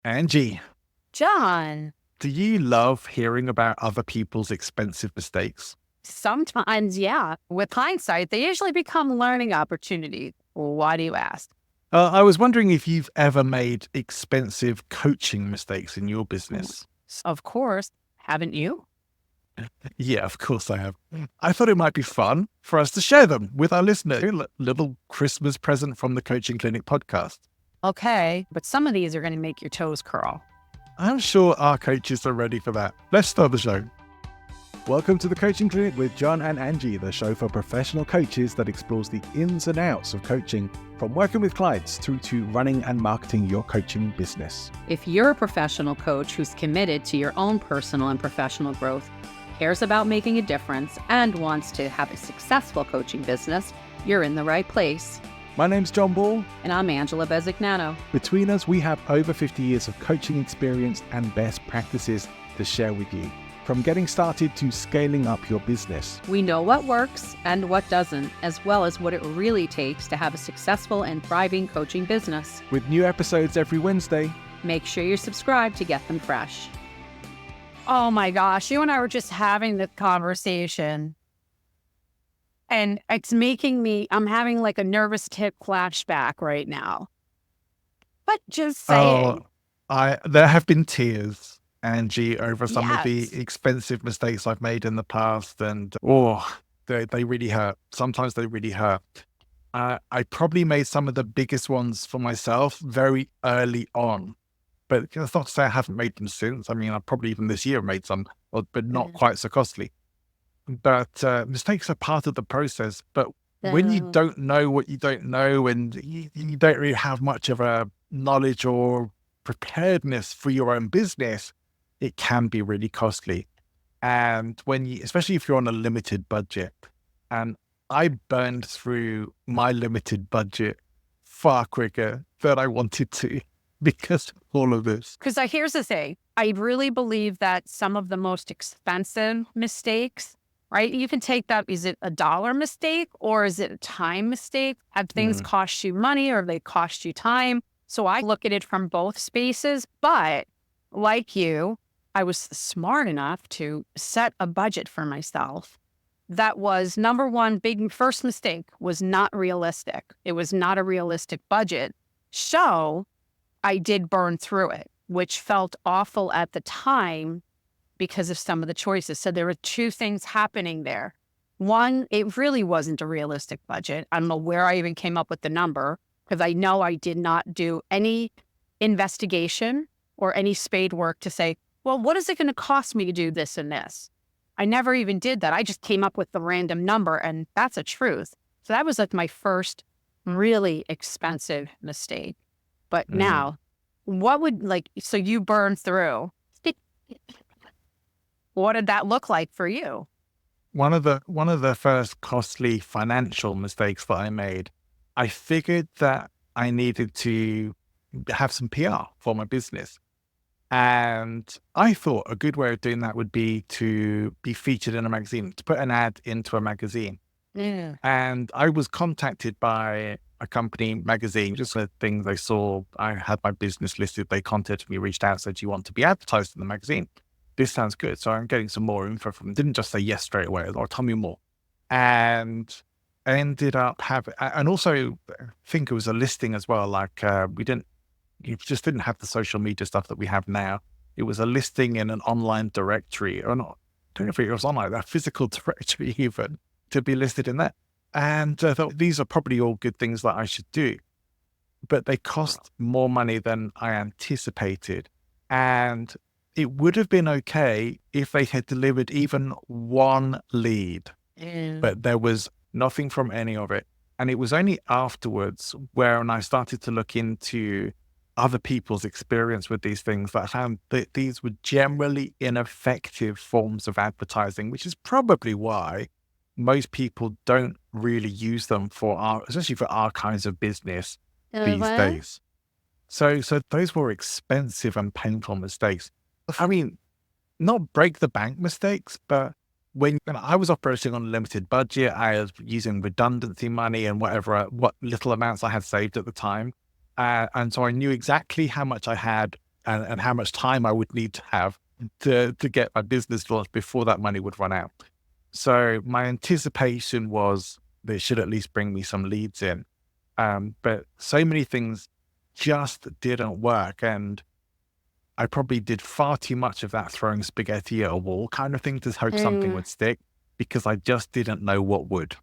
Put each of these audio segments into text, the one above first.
Angie, John, do you love hearing about other people's expensive mistakes? sometimes, yeah, with hindsight, they usually become learning opportunities. Why do you ask? I was wondering if you've ever made expensive coaching mistakes in your Mm, business. Of course, haven't you? Yeah, of course I have. I thought it might be fun for us to share them with our listeners. A little Christmas present from the Coaching Clinic podcast. Okay, but some of these are going to make your toes curl. I'm sure our coaches are ready for that. Let's start the show. Welcome to the Coaching Clinic with John and Angie, the show for professional coaches that explores the ins and outs of coaching, from working with clients through to running and marketing your coaching business. If you're a professional coach who's committed to your own personal and professional growth, cares about making a difference, and wants to have a successful coaching business, you're in the right place. My name's John Ball. And I'm Angela Bezignano. Between us, we have over 50 years of coaching experience and best practices to share with you. From getting started to scaling up your business. We know what works and what doesn't, as well as what it really takes to have a successful and thriving coaching business. With new episodes every Wednesday. Make sure you're subscribed to get them fresh. Oh my gosh, you and I were just having this conversation, and it's making I'm having like a nervous tick flashback right now. But just saying. There have been tears, Angie, over some of the Yes. expensive mistakes I've made in the past, and they really hurt. Sometimes they really hurt. I probably made some of the biggest ones for myself very early on, but that's not to say I haven't made them since. I mean, I probably even this year made some, but not quite so costly. But mistakes are part of the process. But when you Uh, don't know what you don't know, and you don't really have much of a knowledge or preparedness for your own business, it can be really costly. And especially if you're on a limited budget, and I burned through my limited budget far quicker than I wanted to because of all of this. Because here's the thing, I really believe that some of the most expensive mistakes, right? You can take that, is it a dollar mistake or is it a time mistake? Have things Mm. cost you money or have they cost you time? So I look at it from both spaces, but like you, I was smart enough to set a budget for myself. That was number one, first mistake was not realistic. It was not a realistic budget. So I did burn through it, which felt awful at the time because of some of the choices. So there were two things happening there. One, it really wasn't a realistic budget. I don't know where I even came up with the number because I know I did not do any investigation or any spade work to say, well, what is it going to cost me to do this and this? I never even did that. I just came up with the random number, and that's a truth. So that was like my first really expensive mistake. But Mm. now, so you burned through. What did that look like for you? One of the first costly financial mistakes that I made, I figured that I needed to have some PR for my business. And I thought a good way of doing that would be to be featured in a magazine, to put an ad into a magazine. Yeah. And I was contacted by a company magazine, just the things they saw. I had my business listed. They contacted me, reached out, said, "Do you want to be advertised in the magazine? This sounds good." So I'm getting some more info from them. Didn't just say yes straight away, or tell me more. And I ended up having, and also I think it was a listing as well. Like you just didn't have the social media stuff that we have now. It was a listing in an online directory, or not. I don't know if it was online, a physical directory even, to be listed in that. And I thought these are probably all good things that I should do, but they cost more money than I anticipated. And it would have been okay if they had delivered even one lead, Yeah. but there was nothing from any of it. And it was only afterwards when I started to look into other people's experience with these things that I found that these were generally ineffective forms of advertising, which is probably why most people don't really use them especially for our kinds of business these Uh-huh. days. So those were expensive and painful mistakes. I mean, not break the bank mistakes, but when I was operating on a limited budget, I was using redundancy money and what little amounts I had saved at the time. And so I knew exactly how much I had and how much time I would need to have to get my business launched before that money would run out. So my anticipation was they should at least bring me some leads in. But so many things just didn't work. And I probably did far too much of that throwing spaghetti at a wall kind of thing to hope something would stick, because I just didn't know what would.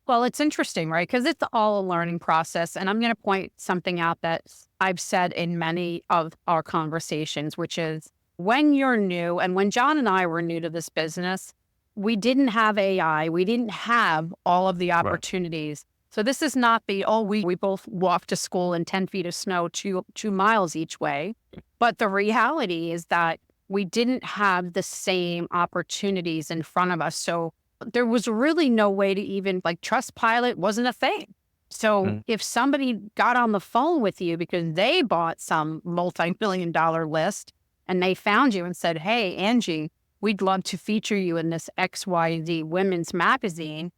Well, it's interesting, right? Because it's all a learning process. And I'm going to point something out that I've said in many of our conversations, which is when you're new, and when John and I were new to this business, we didn't have AI. We didn't have all of the opportunities. Right. So this is not we both walked to school in 10 feet of snow, 2 miles each way. But the reality is that we didn't have the same opportunities in front of us. So there was really no way to even, like, Trustpilot wasn't a thing. So if somebody got on the phone with you because they bought some multi-million-dollar list and they found you and said, hey, Angie, we'd love to feature you in this XYZ women's magazine,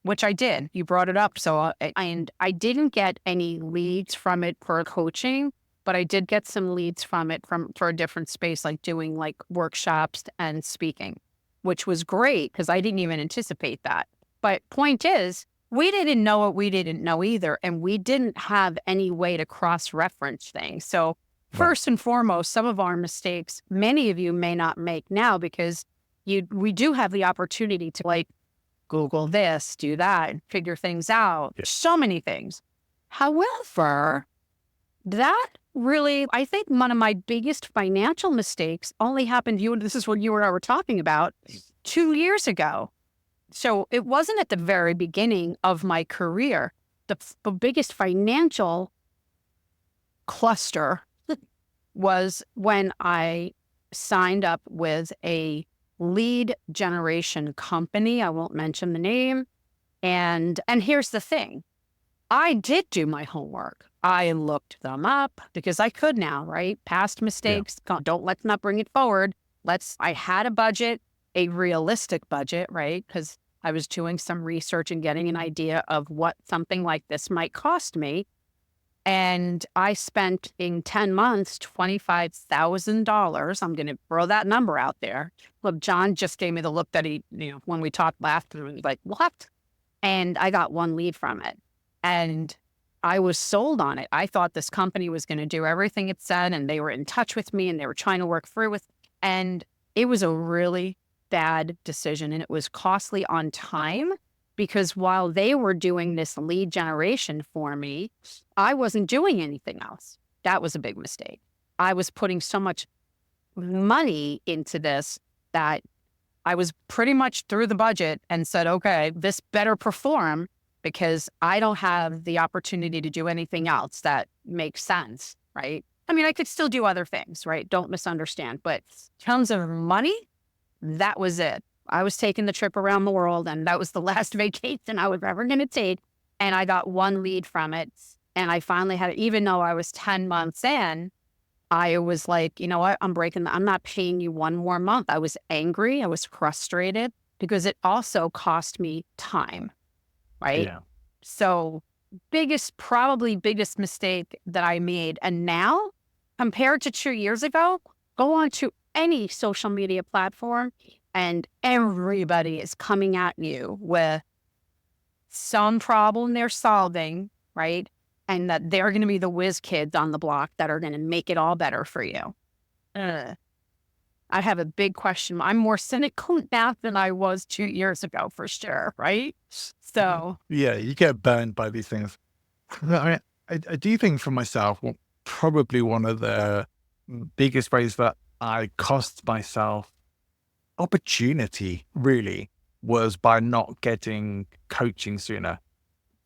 which I did. You brought it up. So, and I didn't get any leads from it for coaching, but I did get some leads from it for a different space, like doing like workshops and speaking, which was great because I didn't even anticipate that. But point is, we didn't know what we didn't know either. And we didn't have any way to cross-reference things. So first and foremost, some of our mistakes, many of you may not make now, because we do have the opportunity to, like, Google this, do that, and figure things out. Yeah. So many things. However, that really, I think one of my biggest financial mistakes only happened, this is what you and I were talking about, 2 years ago. So it wasn't at the very beginning of my career. The biggest financial cluster was when I signed up with a lead generation company. I won't mention the name. And here's the thing. I did do my homework. I looked them up because I could now, right? Past mistakes, don't let's not bring it forward. I had a budget, a realistic budget, right? Because I was doing some research and getting an idea of what something like this might cost me. And I spent in 10 months, $25,000. I'm going to throw that number out there. Look, John just gave me the look that he, when we talked last, he was like, what? And I got one lead from it. And I was sold on it. I thought this company was going to do everything it said, and they were in touch with me and they were trying to work through with. And it was a really bad decision, and it was costly on time, because while they were doing this lead generation for me, I wasn't doing anything else. That was a big mistake. I was putting so much money into this that I was pretty much through the budget and said, okay, this better perform, because I don't have the opportunity to do anything else that makes sense, right? I mean, I could still do other things, right? Don't misunderstand. But in terms of money, that was it. I was taking the trip around the world, and that was the last vacation I was ever going to take. And I got one lead from it. And I finally had it, even though I was 10 months in, I was like, you know what? I'm not paying you one more month. I was angry. I was frustrated because it also cost me time, right? Yeah. So probably biggest mistake that I made. And now, compared to 2 years ago, go on to any social media platform, and everybody is coming at you with some problem they're solving, right? And that they're going to be the whiz kids on the block that are going to make it all better for you. I have a big question. I'm more cynical now than I was 2 years ago, for sure, right? So yeah, you get burned by these things. I do think for myself, probably one of the biggest ways that I cost myself opportunity really was by not getting coaching sooner.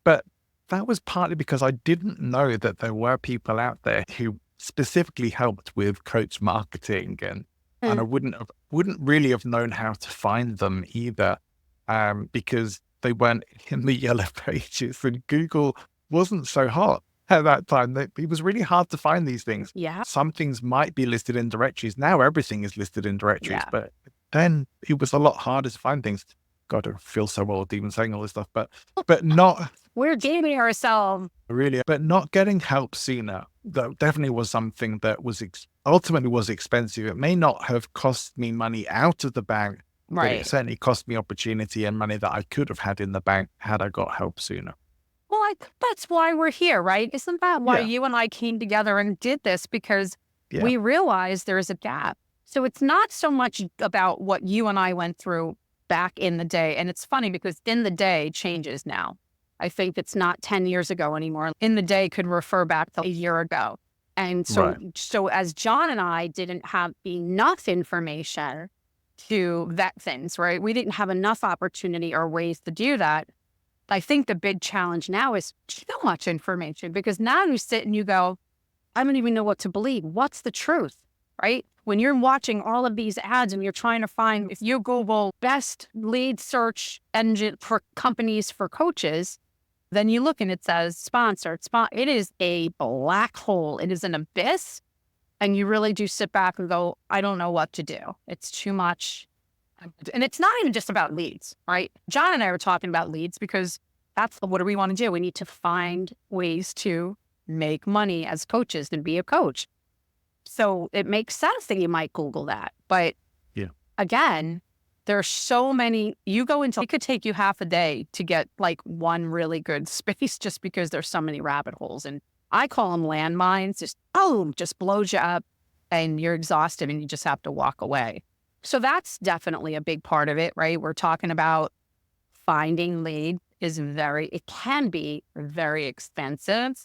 But that was partly because I didn't know that there were people out there who specifically helped with coach marketing, and I wouldn't really have known how to find them either, because they weren't in the yellow pages, and Google wasn't so hot at that time. It was really hard to find these things. Yeah. Some things might be listed in directories. Now everything is listed in directories, but then it was a lot harder to find things. God, I feel so old even saying all this stuff, but not. We're gaming ourselves. Really, but not getting help sooner, that definitely was something that was ultimately was expensive. It may not have cost me money out of the bank, but it Right. certainly cost me opportunity and money that I could have had in the bank had I got help sooner. Well, that's why we're here, right? Isn't that why Yeah. you and I came together and did this? Because Yeah. we realized there is a gap. So it's not so much about what you and I went through back in the day. And it's funny because in the day changes now. I think it's not 10 years ago anymore. In the day could refer back to a year ago. And Right. so as John and I didn't have enough information to vet things, right? We didn't have enough opportunity or ways to do that. I think the big challenge now is so much information, because now you sit and you go, I don't even know what to believe. What's the truth, right? When you're watching all of these ads and you're trying to find, if you Google best lead search engine for companies for coaches, then you look and it says sponsored. It is a black hole. It is an abyss. And you really do sit back and go, I don't know what to do. It's too much. And it's not even just about leads, right? John and I were talking about leads because that's what do we want to do? We need to find ways to make money as coaches and be a coach. So it makes sense that you might Google that. But Yeah. again, there are so many, it could take you half a day to get like one really good space just because there's so many rabbit holes. And I call them landmines, just blows you up and you're exhausted and you just have to walk away. So that's definitely a big part of it, right? We're talking about finding lead it can be very expensive.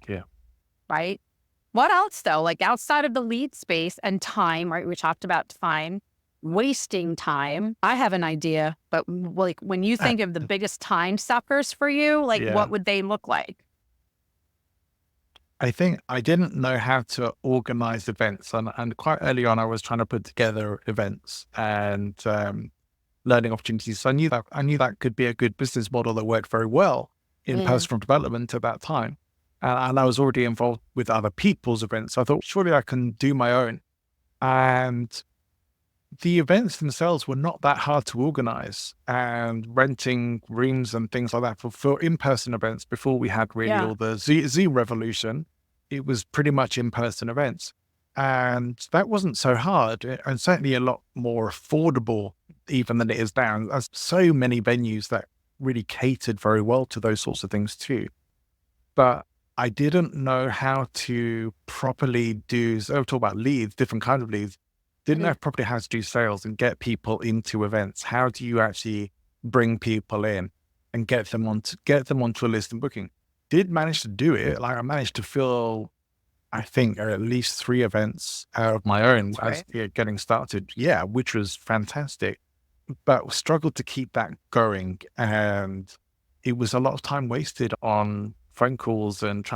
Yeah. Right? What else though? Like outside of the lead space and time, right? We talked about time, wasting time. I have an idea, but like when you think of the biggest time suckers for you, like Yeah. what would they look like? I think I didn't know how to organize events. And quite early on, I was trying to put together events and learning opportunities. So I knew that could be a good business model that worked very well in personal development at that time. And I was already involved with other people's events. So I thought, surely I can do my own. And the events themselves were not that hard to organize, and renting rooms and things like that for in-person events before we had really all the Zoom revolution, it was pretty much in-person events. And that wasn't so hard, and certainly a lot more affordable even than it is now. There's so many venues that really catered very well to those sorts of things too. But I didn't know how to properly do, so talk about leads, different kinds of leads. Didn't know properly how to do sales and get people into events. How do you actually bring people in and get them onto a list and booking? Did manage to do it. Like I managed to fill, I think, at least 3 events out of my own as getting started. Yeah, which was fantastic, but struggled to keep that going. And it was a lot of time wasted on phone calls and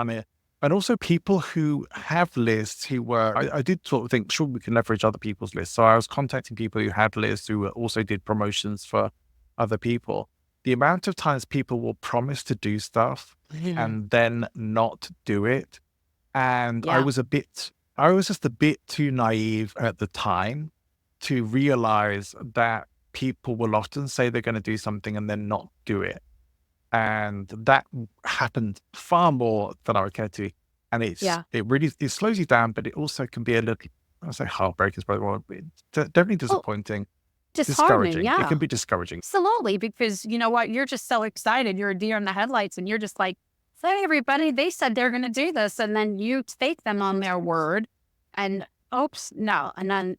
and also people who have lists who were, I did sort of think, sure, we can leverage other people's lists. So I was contacting people who had lists who also did promotions for other people. The amount of times people will promise to do stuff and then not do it. And I was just a bit too naive at the time to realize that people will often say they're going to do something and then not do it. And that happened far more than I would care to. And it slows you down, but it also can be a little, I'll say heartbreaking is probably wrong, but definitely disappointing. Discouraging. Yeah. It can be discouraging. Absolutely. Because you know what? You're just so excited. You're a deer in the headlights and you're just like, hey, everybody, they said they're going to do this. And then you take them on their word and oops, no. And then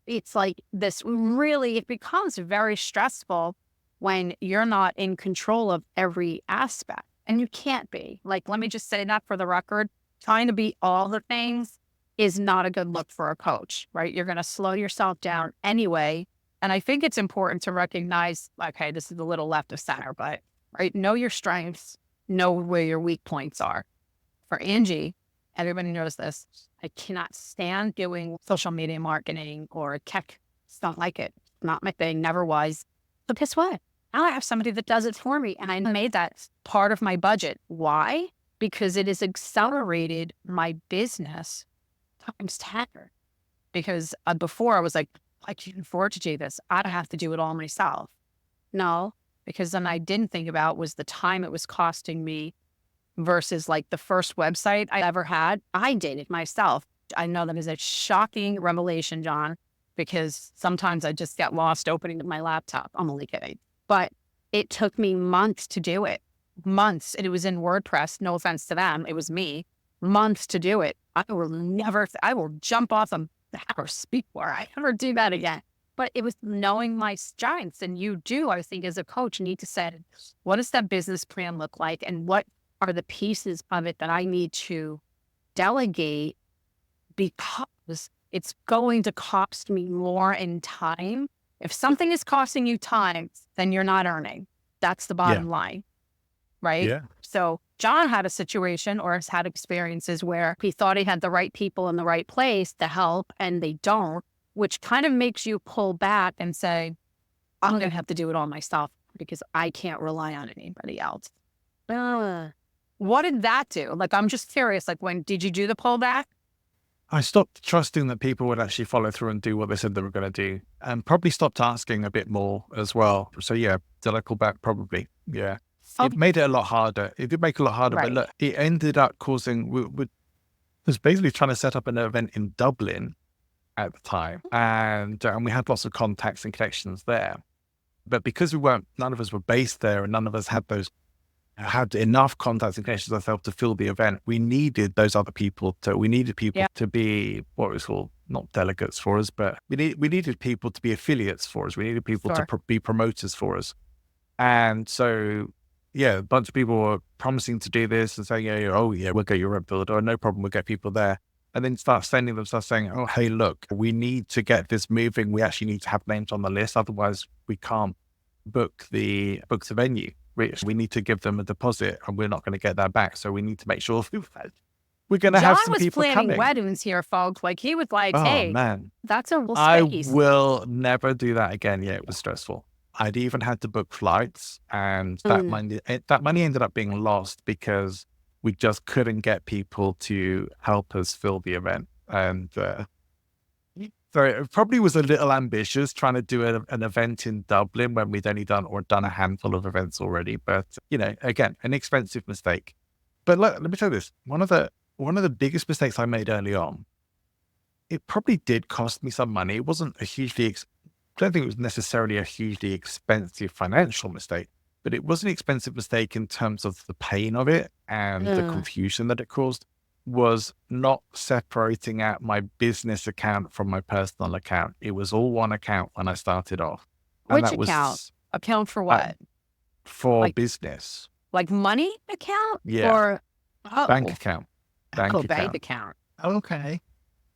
it's like this really, it becomes very stressful when you're not in control of every aspect. And you can't be. Like, let me just say that for the record, trying to be all the things is not a good look for a coach, right? You're going to slow yourself down anyway. And I think it's important to recognize, okay, this is a little left of center, but right, know your strengths, know where your weak points are. For Angie, everybody knows this, I cannot stand doing social media marketing or tech stuff like it. Not my thing, never was. But guess what? Now I have somebody that does it for me. And I made that part of my budget. Why? Because it has accelerated my business times 10. Because before I was like, I can't afford to do this. I don't have to do it all myself. No, because then I didn't think about was the time it was costing me versus like the first website I ever had. I did it myself. I know that is a shocking revelation, John, because sometimes I just get lost opening my laptop. I'm only kidding. But it took me months to do it. Months. And it was in WordPress. No offense to them. It was me. Months to do it. I will jump off a house before I ever do that again. But it was knowing my strengths. And you do, I think, as a coach, need to say, what does that business plan look like? And what are the pieces of it that I need to delegate, because it's going to cost me more in time. If something is costing you time, then you're not earning. That's the bottom line, right? Yeah. So John had a situation or has had experiences where he thought he had the right people in the right place to help and they don't, which kind of makes you pull back and say, I'm going to have to do it all myself because I can't rely on anybody else. What did that do? Like, I'm just curious, like, when did you do the pullback? I stopped trusting that people would actually follow through and do what they said they were going to do, and probably stopped asking a bit more as well. So yeah, did I call back? Probably. Yeah. It made it a lot harder. It did make it a lot harder, but look, it ended up causing, we was basically trying to set up an event in Dublin at the time. And we had lots of contacts and connections there. But because none of us were based there and none of us had enough contacts and connections ourselves to fill the event, we needed those other people to be what was called, not delegates for us, but we needed people to be affiliates for us. We needed people to be promoters for us. And so, yeah, a bunch of people were promising to do this and saying, we'll get your rep builder, or no problem, we'll get people there. And then start saying, oh, hey, look, we need to get this moving. We actually need to have names on the list. Otherwise, we can't book the venue. We need to give them a deposit and we're not going to get that back. So we need to make sure we're going to have some people coming. John was planning weddings here, folks. Like, he was like, hey, man, that's a real space. I will never do that again. Yeah, it was stressful. I'd even had to book flights, and that money ended up being lost because we just couldn't get people to help us fill the event. And so it probably was a little ambitious trying to do an event in Dublin when we'd only done a handful of events already. But, again, an expensive mistake. But let me tell you this. One of the biggest mistakes I made early on, it probably did cost me some money. It wasn't I don't think it was necessarily a hugely expensive financial mistake, but it was an expensive mistake in terms of the pain of it and the confusion that it caused, was not separating out my business account from my personal account. It was all one account when I started off. And which account? Account for what? For business. Like money account? Yeah. Or bank account. Bank account. Okay.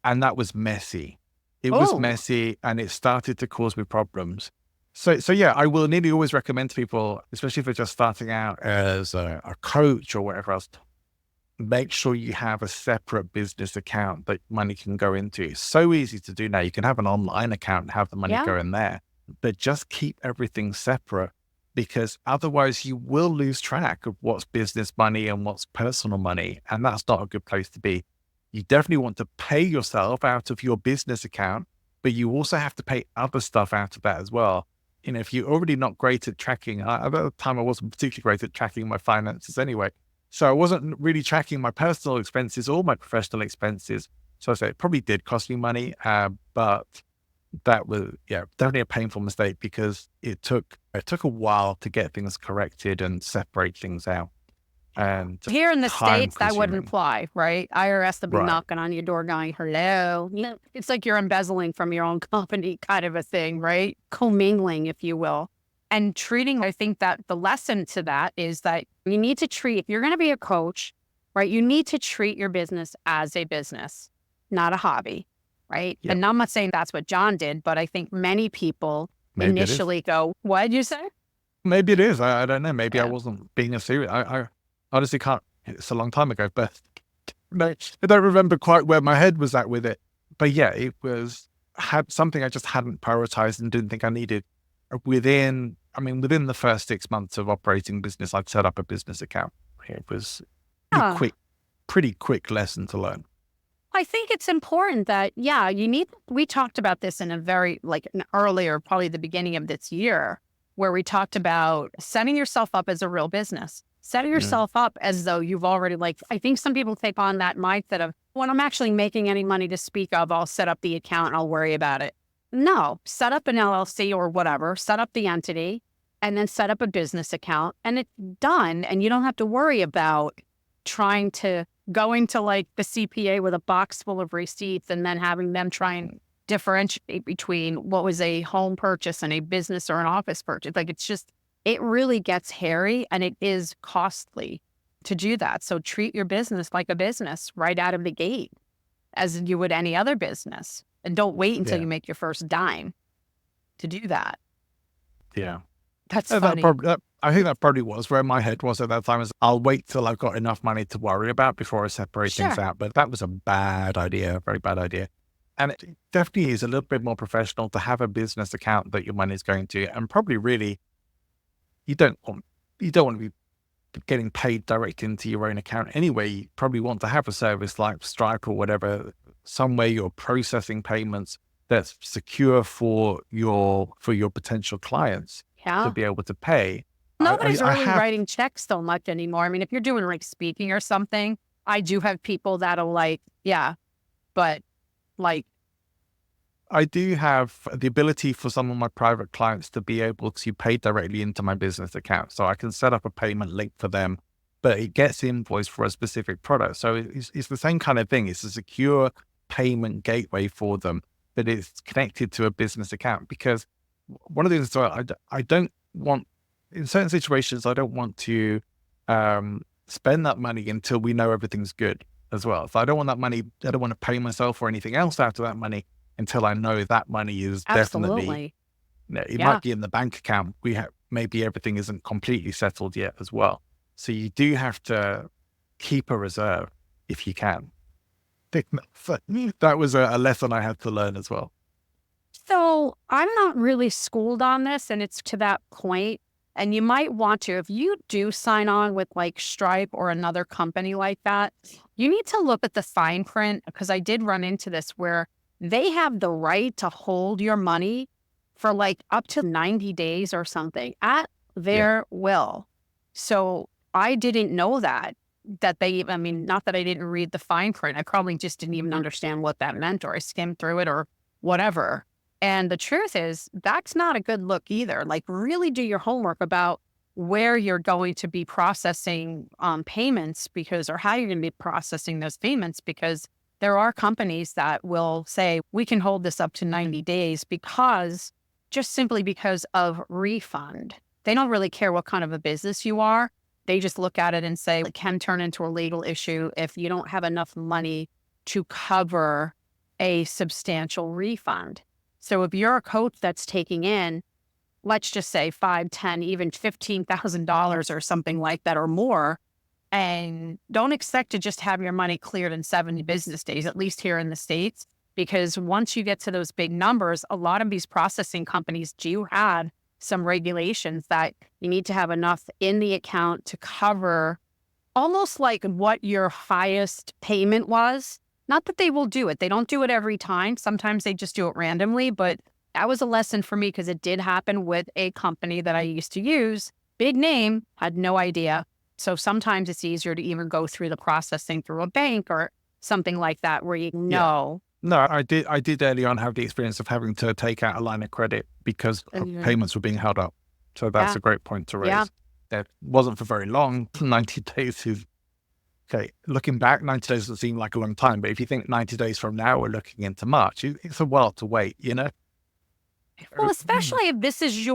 And that was messy. It was messy, and it started to cause me problems. So yeah, I will nearly always recommend to people, especially if they're just starting out as a coach or whatever else, make sure you have a separate business account that money can go into. It's so easy to do now. You can have an online account and have the money go in there, but just keep everything separate, because otherwise you will lose track of what's business money and what's personal money. And that's not a good place to be. You definitely want to pay yourself out of your business account, but you also have to pay other stuff out of that as well. If you're already not great at tracking, at the time I wasn't particularly great at tracking my finances anyway. So I wasn't really tracking my personal expenses or my professional expenses. So I say it probably did cost me money, but that was, definitely a painful mistake, because it took a while to get things corrected and separate things out. And here in the States, that wouldn't apply, right? IRS would be knocking on your door going, hello. It's like you're embezzling from your own company kind of a thing, right? Commingling, if you will. And I think that the lesson to that is that you need to treat, if you're going to be a coach, right, you need to treat your business as a business, not a hobby, right? Yep. And I'm not saying that's what John did, but I think many people initially go, what did you say? Maybe it is. I don't know. Maybe I wasn't being a serious. I honestly can't. It's a long time ago, but I don't remember quite where my head was at with it. But yeah, it had something I just hadn't prioritized and didn't think I needed. Within the first 6 months of operating business, I'd set up a business account. It was pretty quick lesson to learn. I think it's important that, we talked about this in a very, an earlier, probably the beginning of this year, where we talked about setting yourself up as a real business, Set yourself up as though you've already I think some people take on that mindset of, when I'm actually making any money to speak of, I'll set up the account and I'll worry about it. No, set up an LLC or whatever, set up the entity, and then set up a business account, and it's done. And you don't have to worry about trying to go into the CPA with a box full of receipts and then having them try and differentiate between what was a home purchase and a business or an office purchase. It really gets hairy, and it is costly to do that. So treat your business like a business right out of the gate, as you would any other business. And don't wait until you make your first dime to do that. Yeah. That's funny. I think that probably was where my head was at that time, is I'll wait till I've got enough money to worry about before I separate things out. But that was a bad idea, very bad idea. And it definitely is a little bit more professional to have a business account that your money is going to, and probably really, you don't want to be getting paid directly into your own account anyway. You probably want to have a service like Stripe or whatever, some way you're processing payments that's secure for your potential clients to be able to pay. Nobody's really writing checks so much anymore. I mean, if you're doing speaking or something, I do have people that'll but I do have the ability for some of my private clients to be able to pay directly into my business account. So I can set up a payment link for them, but it gets invoiced for a specific product. So it's the same kind of thing. It's a secure payment gateway for them that is connected to a business account. Because one of the things I don't want, in certain situations, I don't want to spend that money until we know everything's good as well. So I don't want that money, I don't want to pay myself or anything else out of that money until I know that money is definitely, it might be in the bank account. Maybe everything isn't completely settled yet as well. So you do have to keep a reserve if you can. That was a lesson I had to learn as well. So I'm not really schooled on this, and it's to that point. And you might want to, if you do sign on with Stripe or another company like that, you need to look at the fine print, because I did run into this where they have the right to hold your money for up to 90 days or something at their will. So I didn't know that not that I didn't read the fine print. I probably just didn't even understand what that meant, or I skimmed through it or whatever. And the truth is, that's not a good look either. Really do your homework about where you're going to be processing payments, or how you're going to be processing those payments, because there are companies that will say, we can hold this up to 90 days just simply because of refund. They don't really care what kind of a business you are. They just look at it and say, it can turn into a legal issue if you don't have enough money to cover a substantial refund. So if you're a coach that's taking in, let's just say $5,000, $10,000, even $15,000 or something like that or more, and don't expect to just have your money cleared in 70 business days, at least here in the States, because once you get to those big numbers, a lot of these processing companies do have some regulations that you need to have enough in the account to cover almost what your highest payment was. Not that they will do it. They don't do it every time. Sometimes they just do it randomly, but that was a lesson for me, because it did happen with a company that I used to use. Big name, had no idea. So sometimes it's easier to even go through the processing through a bank or something like that where you know. No, I did early on have the experience of having to take out a line of credit because payments were being held up. So that's a great point to raise. Yeah. It wasn't for very long. 90 days is, okay, looking back, 90 days doesn't seem like a long time. But if you think 90 days from now, we're looking into March, it's a while to wait, Well, especially if this is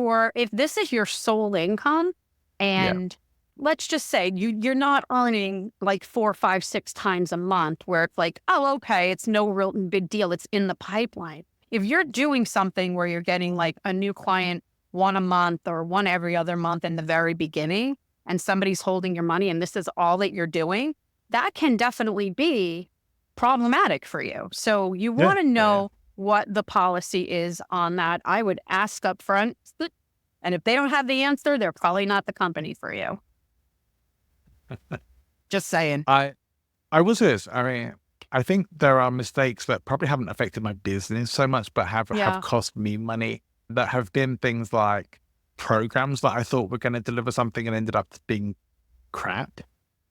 your sole income, and let's just say you're not earning 4, 5, 6 times a month where it's oh, okay, it's no real big deal. It's in the pipeline. If you're doing something where you're getting a new client one a month or one every other month in the very beginning, and somebody's holding your money and this is all that you're doing, that can definitely be problematic for you. So you want to know what the policy is on that. I would ask up front. And if they don't have the answer, they're probably not the company for you. Just saying. I will say this. I mean, I think there are mistakes that probably haven't affected my business so much, but have cost me money, that have been things like programs that I thought were going to deliver something and ended up being crap.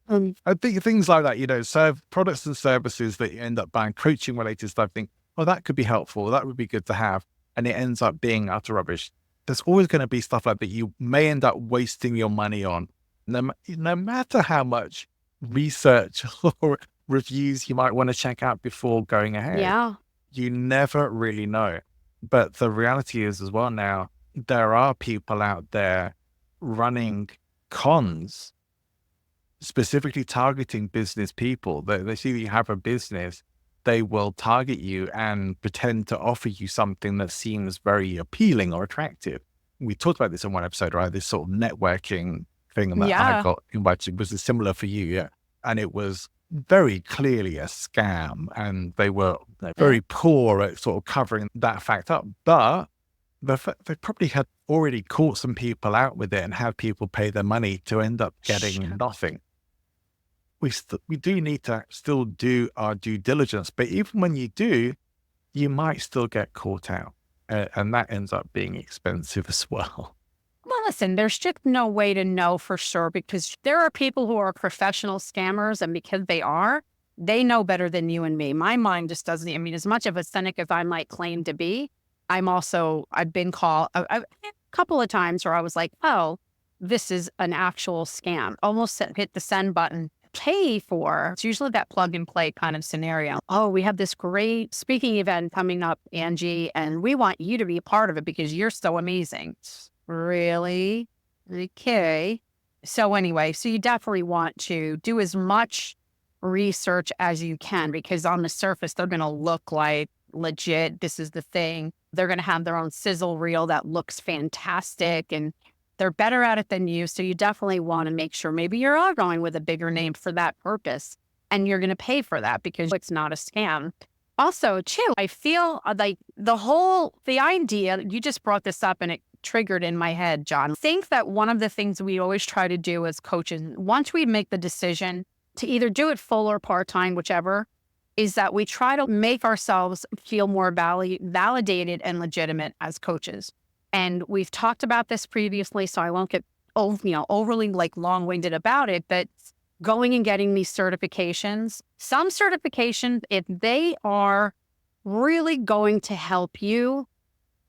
I think things like that, serve products and services that you end up buying, coaching related stuff, think, oh, that could be helpful. That would be good to have. And it ends up being utter rubbish. There's always going to be stuff like that you may end up wasting your money on. No matter how much research or reviews you might want to check out before going ahead, Yeah. you never really know. But the reality is as well now, there are people out there running cons specifically targeting business people. They see that you have a business, they will target you and pretend to offer you something that seems very appealing or attractive. We talked about this in one episode, right? This sort of networking thing that I Yeah. got invited was similar for you, yeah. And it was very clearly a scam, and they were very poor at sort of covering that fact up. But they probably had already caught some people out with it and had people pay their money to end up getting nothing. We do need to still do our due diligence, but even when you do, you might still get caught out, and that ends up being expensive as well. Well, listen, there's just no way to know for sure, because there are people who are professional scammers, and because they know better than you and me. My mind just doesn't, as much of a cynic as I might claim to be, I've been called a couple of times where I was like, oh, this is an actual scam. Almost hit the send button, pay for. It's usually that plug and play kind of scenario. Oh, we have this great speaking event coming up, Angie, and we want you to be a part of it because you're so amazing. Really? Okay. So anyway, so you definitely want to do as much research as you can, because on the surface, they're going to look like legit. This is the thing. They're going to have their own sizzle reel that looks fantastic, and they're better at it than you. So you definitely want to make sure maybe you're all going with a bigger name for that purpose, and you're going to pay for that because it's not a scam. Also, too, I feel like the idea, you just brought this up and it triggered in my head, John. I think that one of the things we always try to do as coaches, once we make the decision to either do it full or part-time, whichever, is that we try to make ourselves feel more validated and legitimate as coaches. And we've talked about this previously, so I won't get overly long-winded about it, but going and getting these certifications, some certifications, if they are really going to help you,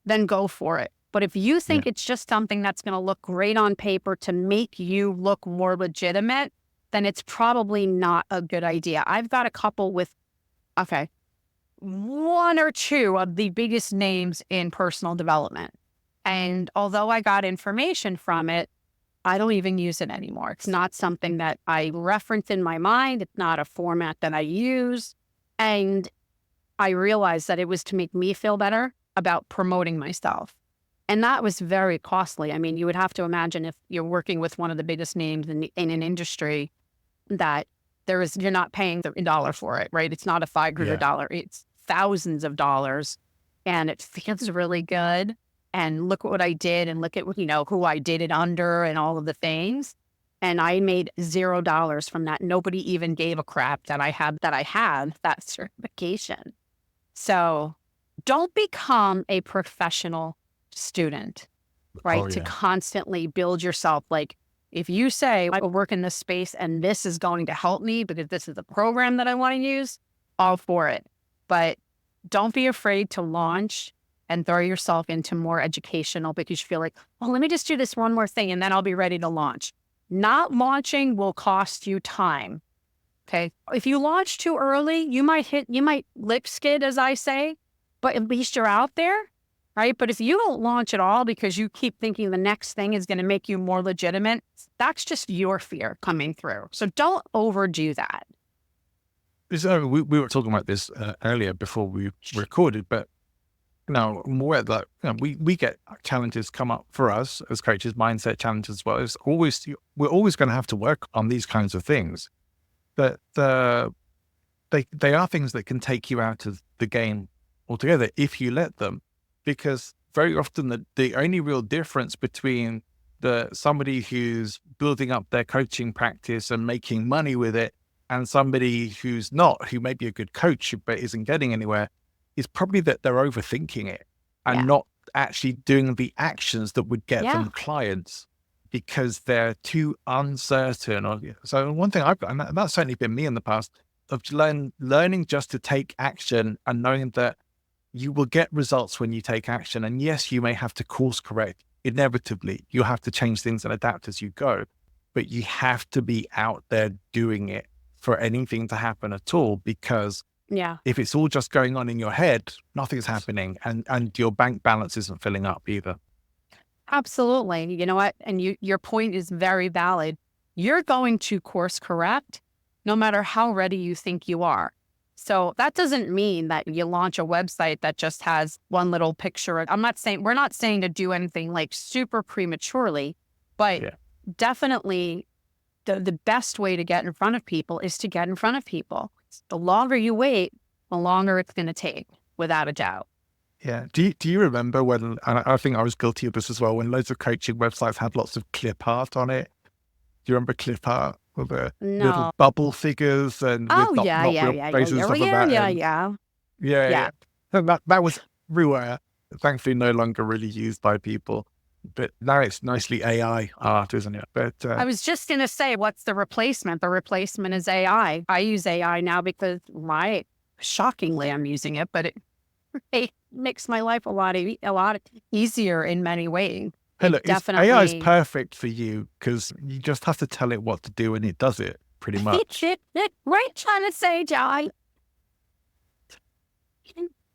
then go for it. But if you think it's just something that's going to look great on paper to make you look more legitimate, then it's probably not a good idea. I've got a couple with, one or two of the biggest names in personal development. And although I got information from it, I don't even use it anymore. It's not something that I reference in my mind. It's not a format that I use. And I realized that it was to make me feel better about promoting myself. And that was very costly. You would have to imagine if you're working with one of the biggest names in an industry that you're not paying the dollar for it, right? It's not a $500, it's thousands of dollars, and it feels really good. And look at what I did, and look at who I did it under and all of the things. And I made $0 from that. Nobody even gave a crap that I had that certification. So don't become a professional student, right? To constantly build yourself. Like, if you say, I will work in this space and this is going to help me because this is the program that I want to use, all for it. But don't be afraid to launch and throw yourself into more educational because you feel like, well, let me just do this one more thing and then I'll be ready to launch. Not launching will cost you time. Okay. If you launch too early, you might lip skid, as I say, but at least you're out there, right? But if you don't launch at all because you keep thinking the next thing is going to make you more legitimate, that's just your fear coming through. So don't overdo that. So we were talking about this earlier before we recorded, but now more that we get challenges come up for us as coaches, mindset challenges as well. We're always going to have to work on these kinds of things. But they are things that can take you out of the game altogether if you let them, because very often the only real difference between somebody who's building up their coaching practice and making money with it and somebody who's not, who may be a good coach but isn't getting anywhere, is probably that they're overthinking it and not actually doing the actions that would get them clients. because they're too uncertain. So one thing I've got, and that's certainly been me in the past, of learning just to take action and knowing that you will get results when you take action. And yes, you may have to course correct. Inevitably, you'll have to change things and adapt as you go, but you have to be out there doing it for anything to happen at all, because if it's all just going on in your head, nothing's happening, and your bank balance isn't filling up either. Absolutely. You know what? And your point is very valid. You're going to course correct no matter how ready you think you are. So that doesn't mean that you launch a website that just has one little picture. We're not saying to do anything like super prematurely, but definitely the best way to get in front of people is to get in front of people. The longer you wait, the longer it's going to take, without a doubt. Yeah. Do you remember when, and I think I was guilty of this as well, when loads of coaching websites had lots of clip art on it? Do you remember clip art with the little bubble figures and with not real faces and stuff like that? Yeah. And that was everywhere. Thankfully, no longer really used by people. But now it's nicely AI art, isn't it? But I was just going to say, what's the replacement? The replacement is AI. I use AI now because shockingly, I'm using it, but it makes my life a lot easier in many ways. Hey, look, AI is perfect for you because you just have to tell it what to do and it does it pretty much. Right, trying to say, John.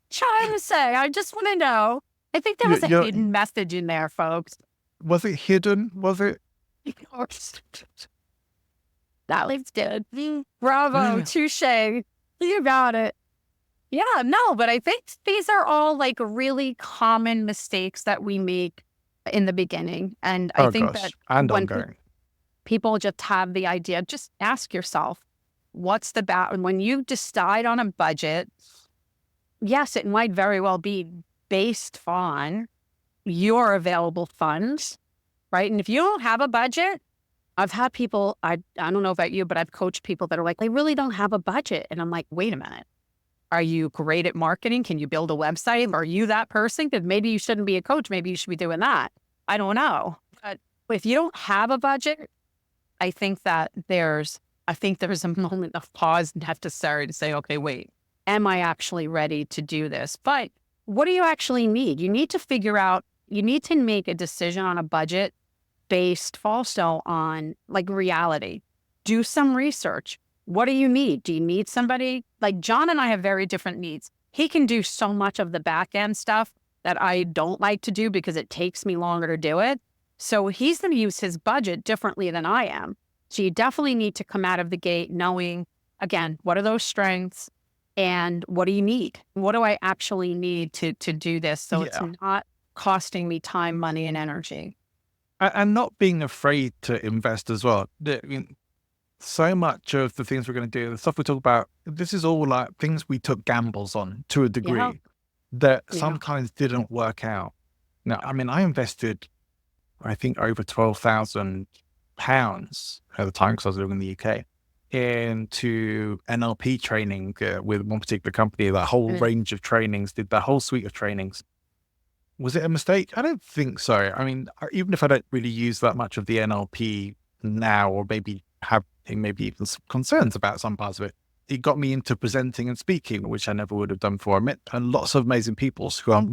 Trying to say, I just want to know. I think there was a hidden message in there, folks. Was it hidden? Was it? That leaves dead. Bravo, touche. You got it. Yeah, no, but I think these are all like really common mistakes that we make in the beginning. And I think that when people just have the idea, just ask yourself, what's when you decide on a budget, yes, it might very well be based on your available funds, right? And if you don't have a budget, I've had people, I don't know about you, but I've coached people that are like, they really don't have a budget. And I'm like, wait a minute. Are you great at marketing? Can you build a website? Are you that person? Because maybe you shouldn't be a coach. Maybe you should be doing that. I don't know. But if you don't have a budget, I think there's a moment of pause necessary to say, okay, wait, am I actually ready to do this? But what do you actually need? You need to make a decision on a budget based also on like reality. Do some research. What do you need? Do you need somebody? Like John and I have very different needs. He can do so much of the back end stuff that I don't like to do because it takes me longer to do it. So he's going to use his budget differently than I am. So you definitely need to come out of the gate knowing, again, what are those strengths and what do you need? What do I actually need to do this so it's not costing me time, money, and energy? And not being afraid to invest as well. I mean, so much of the things we're going to do, the stuff we talk about, this is all like things we took gambles on to a degree that sometimes didn't work out. Now, I mean, I invested, I think, over £12,000 at the time because I was living in the UK into NLP training with one particular company, that whole range of trainings, did that whole suite of trainings. Was it a mistake? I don't think so. I mean, even if I don't really use that much of the NLP now, or maybe have even some concerns about some parts of it, it got me into presenting and speaking, which I never would have done before. I met lots of amazing people who I'm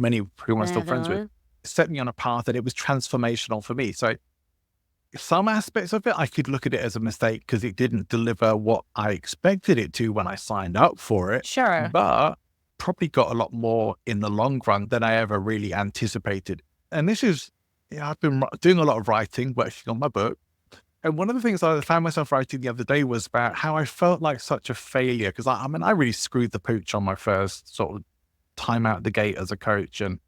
still friends with. It set me on a path that it was transformational for me. So some aspects of it, I could look at it as a mistake because it didn't deliver what I expected it to when I signed up for it. Sure. But probably got a lot more in the long run than I ever really anticipated. And this is, I've been doing a lot of writing, working on my book. And one of the things I found myself writing the other day was about how I felt like such a failure. Because I really screwed the pooch on my first sort of time out the gate as a coach and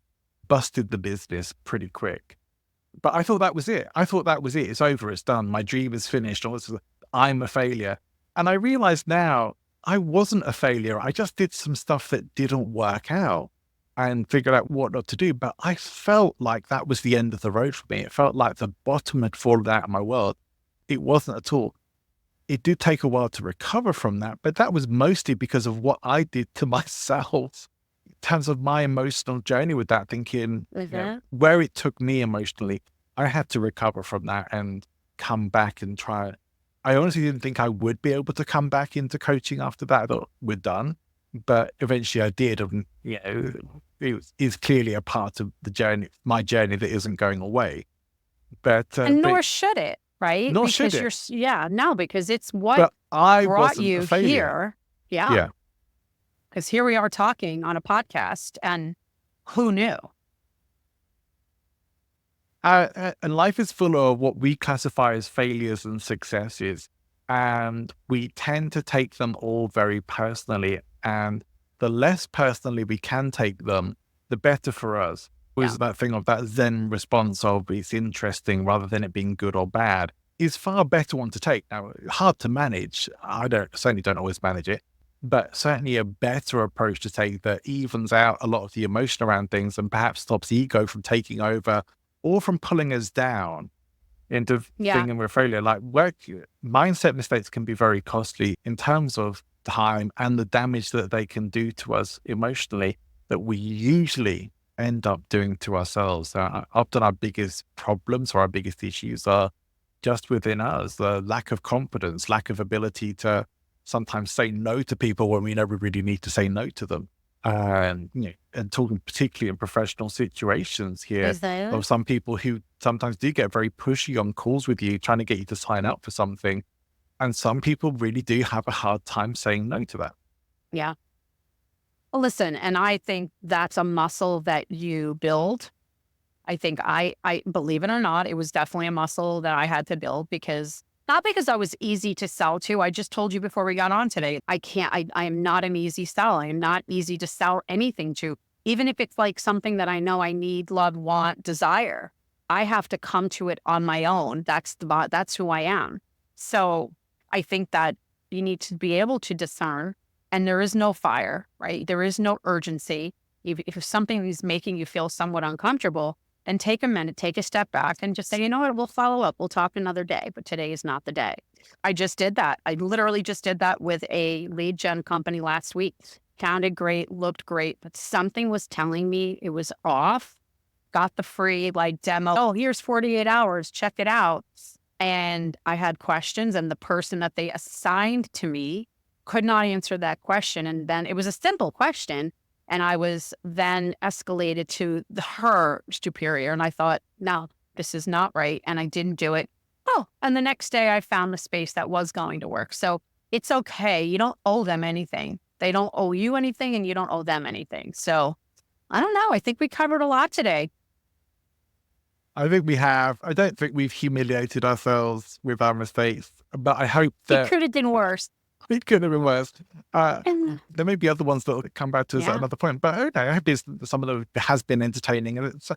busted the business pretty quick. But I thought that was it. It's over. It's done. My dream is finished. I'm a failure. And I realize now I wasn't a failure. I just did some stuff that didn't work out and figured out what not to do. But I felt like that was the end of the road for me. It felt like the bottom had fallen out of my world. It wasn't at all. It did take a while to recover from that, but that was mostly because of what I did to myself in terms of my emotional journey with that, thinking where it took me emotionally. I had to recover from that and come back and try. I honestly didn't think I would be able to come back into coaching after that. I thought we're done, but eventually I did. And, it's clearly a part of the journey, my journey, that isn't going away. But and nor should it, right? Nor because should it. Because it's what But I brought wasn't you a failure. here. Yeah. Yeah. Because here we are talking on a podcast, and who knew? And life is full of what we classify as failures and successes, and we tend to take them all very personally. And the less personally we can take them, the better for us. Was that thing of that Zen response of it's interesting rather than it being good or bad is far better one to take. Now, hard to manage. I certainly don't always manage it, but certainly a better approach to take that evens out a lot of the emotion around things and perhaps stops ego from taking over or from pulling us down into thinking we're failure. Like mindset mistakes can be very costly in terms of time and the damage that they can do to us emotionally that we usually end up doing to ourselves. Often our biggest problems or our biggest issues are just within us. The lack of confidence, lack of ability to sometimes say no to people when we never really need to say no to them. And talking particularly in professional situations here, of some people who sometimes do get very pushy on calls with you, trying to get you to sign up for something. And some people really do have a hard time saying no to that. Yeah. Well, listen, and I think that's a muscle that you build. I think I believe it or not, it was definitely a muscle that I had to build not because I was easy to sell to. I just told you before we got on today, I am not an easy sell. I am not easy to sell anything to, even if it's like something that I know I need, love, want, desire. I have to come to it on my own. That's who I am. So I think that you need to be able to discern, and there is no fire, right? There is no urgency. If something is making you feel somewhat uncomfortable, and take a minute, take a step back and just say, you know what, we'll follow up. We'll talk another day, but today is not the day. I just did that. I literally just did that with a lead gen company last week. Sounded great, looked great, but something was telling me it was off. Got the free demo. Oh, here's 48 hours. Check it out. And I had questions, and the person that they assigned to me could not answer that question. And then it was a simple question. And I was then escalated to her superior. And I thought, no, this is not right. And I didn't do it. Oh, and the next day I found the space that was going to work. So it's okay. You don't owe them anything. They don't owe you anything, and you don't owe them anything. So I don't know. I think we covered a lot today. I think we have. I don't think we've humiliated ourselves with our mistakes, but I hope that it could have been worse. It could have been worse. There may be other ones that will come back to us at another point, but I hope some of them has been entertaining. And it's,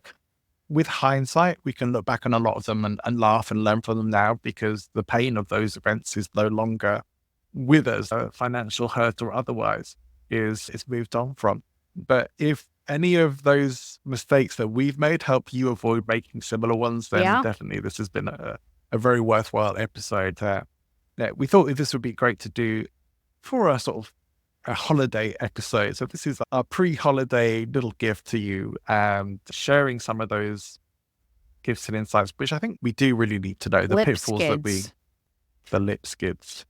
with hindsight, we can look back on a lot of them and laugh and learn from them now, because the pain of those events is no longer with us. Financial hurt or otherwise is moved on from. But if any of those mistakes that we've made help you avoid making similar ones, then definitely this has been a very worthwhile episode. We thought this would be great to do for a sort of a holiday episode. So this is our pre-holiday little gift to you, and sharing some of those gifts and insights, which I think we do really need to know. The pitfalls the lip skids.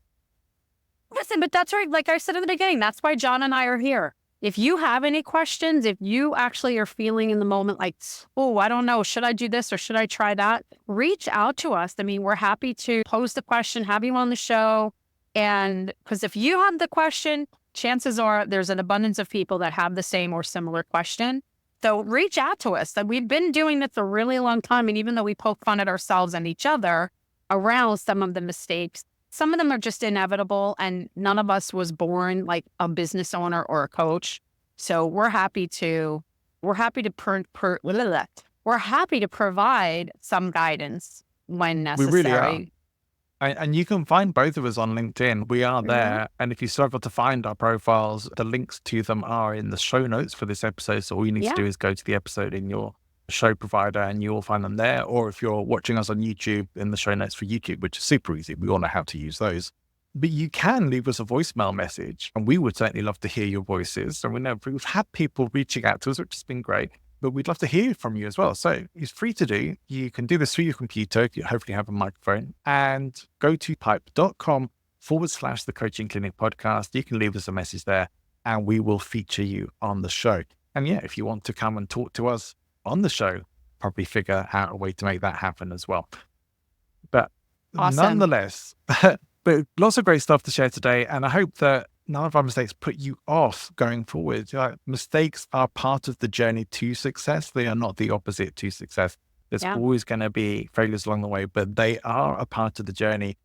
Listen, but that's right. Like I said in the beginning, that's why John and I are here. If you have any questions, if you actually are feeling in the moment like, oh, I don't know, should I do this or should I try that? Reach out to us. I mean, we're happy to pose the question, have you on the show. And because if you have the question, chances are there's an abundance of people that have the same or similar question. So reach out to us. We've been doing this a really long time. And even though we poke fun at ourselves and each other around some of the mistakes, some of them are just inevitable, and none of us was born like a business owner or a coach. So we're happy to provide some guidance when necessary. We really are. And you can find both of us on LinkedIn. We are there. And if you struggle to find our profiles, the links to them are in the show notes for this episode. So all you need to do is go to the episode in your show provider and you'll find them there. Or if you're watching us on YouTube, in the show notes for YouTube, which is super easy. We all know how to use those. But you can leave us a voicemail message, and we would certainly love to hear your voices. So we know we've had people reaching out to us, which has been great. but we'd love to hear from you as well. So it's free to do. You can do this through your computer. You hopefully have a microphone, and go to pipe.com/the Coaching Clinic podcast. You can leave us a message there and we will feature you on the show. And yeah, if you want to come and talk to us on the show, probably figure out a way to make that happen as well. But Awesome. nonetheless, but lots of great stuff to share today. And I hope that none of our mistakes put you off going forward. Like, mistakes are part of the journey to success. They are not the opposite to success. There's always going to be failures along the way, but they are a part of the journey.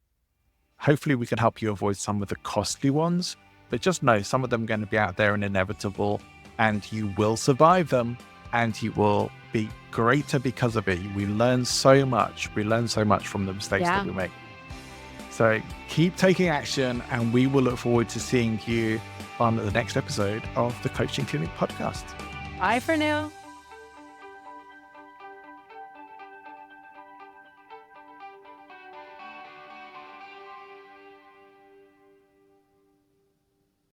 Hopefully we can help you avoid some of the costly ones, but just know some of them are going to be out there and inevitable, and you will survive them, and you will be greater because of it. We learn so much. We learn so much from the mistakes that we make. So keep taking action, and we will look forward to seeing you on the next episode of the Coaching Clinic podcast. Bye for now.